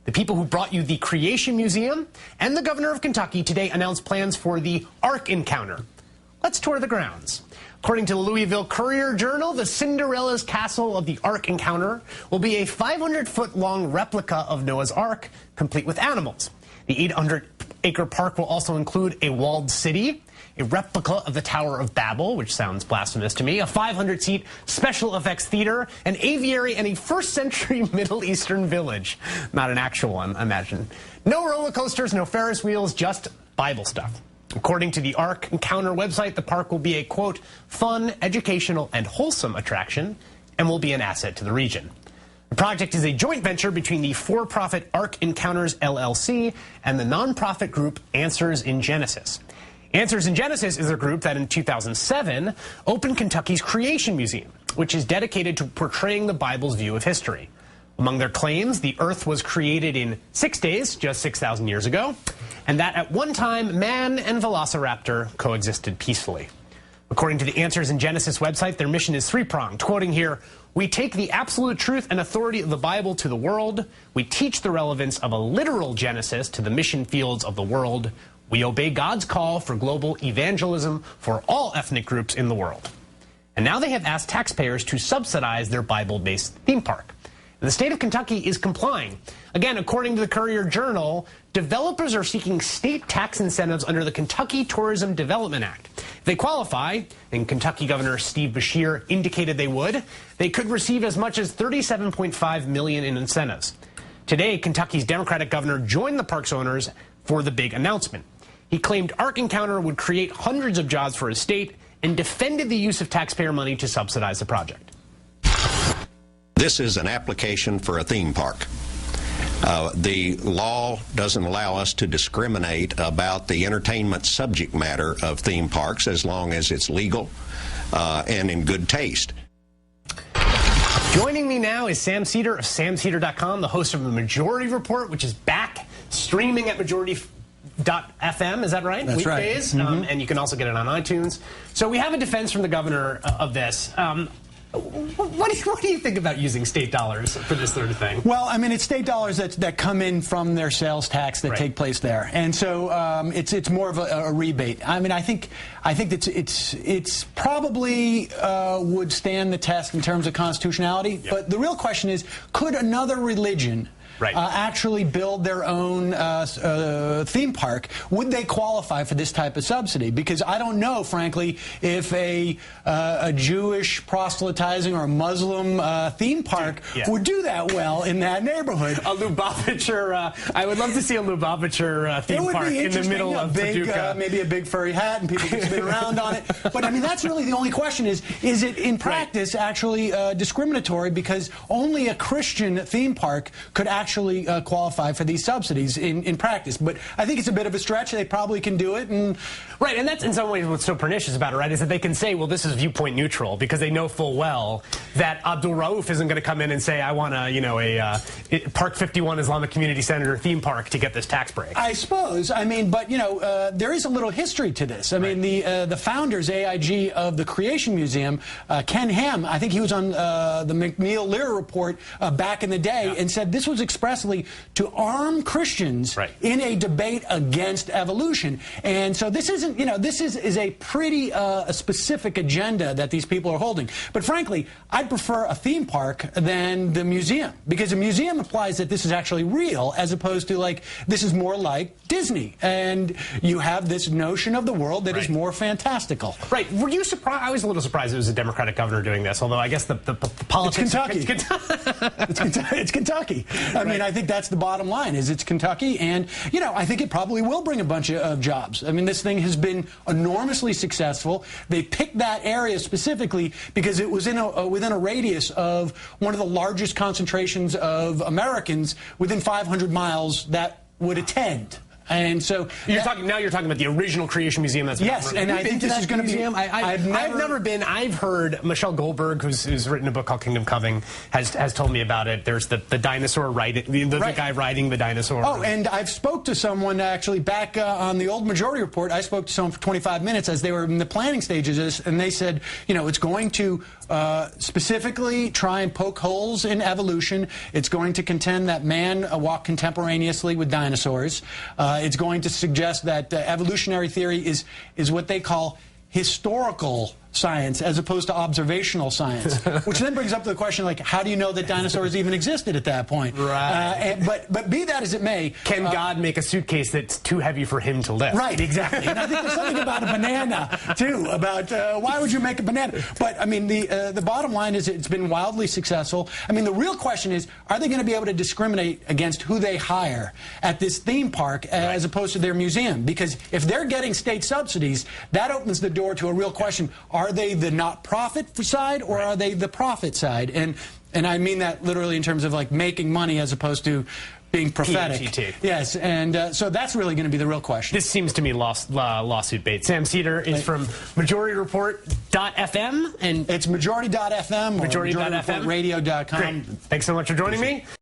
The people who brought you the Creation Museum and the governor of Kentucky today announced plans for the Ark Encounter. Let's tour the grounds. According to the Louisville Courier-Journal, the Cinderella's Castle of the Ark Encounter will be a 500-foot-long replica of Noah's Ark, complete with animals. The 800-acre park will also include a walled city, a replica of the Tower of Babel, which sounds blasphemous to me, a 500-seat special effects theater, an aviary, and a first-century Middle Eastern village. Not an actual one, I imagine. No roller coasters, no Ferris wheels, just Bible stuff. According to the Ark Encounter website, the park will be a, quote, fun, educational, and wholesome attraction and will be an asset to the region. The project is a joint venture between the for-profit Ark Encounters LLC and the nonprofit group Answers in Genesis. Answers in Genesis is a group that in 2007 opened Kentucky's Creation Museum, which is dedicated to portraying the Bible's view of history. Among their claims, the earth was created in 6 days, just 6,000 years ago, and that at one time, man and velociraptor coexisted peacefully. According to the Answers in Genesis website, their mission is three-pronged. Quoting here, we take the absolute truth and authority of the Bible to the world. We teach the relevance of a literal Genesis to the mission fields of the world. We obey God's call for global evangelism for all ethnic groups in the world. And now they have asked taxpayers to subsidize their Bible-based theme park. The state of Kentucky is complying. Again, according to the Courier-Journal, developers are seeking state tax incentives under the Kentucky Tourism Development Act. If they qualify, and Kentucky Governor Steve Beshear indicated they would, they could receive as much as $37.5 million in incentives. Today, Kentucky's Democratic governor joined the park's owners for the big announcement. He claimed Ark Encounter would create hundreds of jobs for his state and defended the use of taxpayer money to subsidize the project. This is an application for a theme park. The law doesn't allow us to discriminate about the entertainment subject matter of theme parks as long as it's legal and in good taste. Joining me now is Sam Seder of samseder.com, the host of the Majority Report, which is back streaming at majority.fm, is that right? That's Weekdays, right. And you can also get it on iTunes. So we have a defense from the governor of this. What do you think about using state dollars for this sort of thing? Well, I mean, it's state dollars that come in from their sales tax that take place there, and so it's more of a rebate. I mean, I think that it's probably would stand the test in terms of constitutionality. Yep. But the real question is, could another religion actually build their own theme park? Would they qualify for this type of subsidy? Because I don't know, frankly, if a Jewish proselytizing or a Muslim theme park would do that well in that neighborhood. A Lubavitcher, I would love to see a Lubavitcher theme park in the middle of Paducah. Maybe a big furry hat and people can spin around on it. But I mean, that's really the only question is it in practice actually discriminatory, because only a Christian theme park could actually qualify for these subsidies in practice. But I think it's a bit of a stretch. They probably can do it. And that's in some ways what's so pernicious about it, right, is that they can say, well, this is viewpoint neutral, because they know full well that Abdul Rauf isn't going to come in and say, I want a Park 51 Islamic Community Center theme park to get this tax break. I suppose. I mean, but, there is a little history to this. I mean, the founders, AIG, of the Creation Museum, Ken Ham, I think he was on the McNeil-Lehrer report back in the day and said this was expressly to arm Christians in a debate against evolution. And so this isn't, this is a pretty specific agenda that these people are holding. But frankly, I'd prefer a theme park than the museum, because a museum implies that this is actually real, as opposed to, like, this is more like Disney. And you have this notion of the world that is more fantastical. Right. Were you surprised? I was a little surprised it was a Democratic governor doing this, although I guess the politics... It's Kentucky. It's Kentucky. I mean, I think that's the bottom line, is it's Kentucky, and, I think it probably will bring a bunch of jobs. I mean, this thing has been enormously successful. They picked that area specifically because it was within a radius of one of the largest concentrations of Americans within 500 miles that would attend And so you're talking about the original Creation Museum. That's yes, and I think this is going to be. I've never been. I've heard Michelle Goldberg, who's written a book called Kingdom Coming, has told me about it. There's the dinosaur riding the guy riding the dinosaur. Oh, and I've spoke to someone actually back on the old Majority Report. I spoke to someone for 25 minutes as they were in the planning stages, and they said, it's going to specifically try and poke holes in evolution. It's going to contend that man walked contemporaneously with dinosaurs. It's going to suggest that evolutionary theory is what they call historical science as opposed to observational science, which then brings up the question, like, how do you know that dinosaurs even existed at that point? Right. But be that as it may, can God make a suitcase that's too heavy for him to lift? Right, exactly. And I think there's something about a banana too. About why would you make a banana? But I mean, the bottom line is it's been wildly successful. I mean, the real question is, are they going to be able to discriminate against who they hire at this theme park as opposed to their museum? Because if they're getting state subsidies, that opens the door to a real question: are they the not-profit side, or are they the profit side? And I mean that literally in terms of like making money as opposed to being prophetic. PhD. Yes, and so that's really going to be the real question. This seems to me lawsuit bait. Sam Cedar is from MajorityReport.fm, and it's Majority.fm or Majority.fm. Radio.com. Great. Thanks so much for joining me.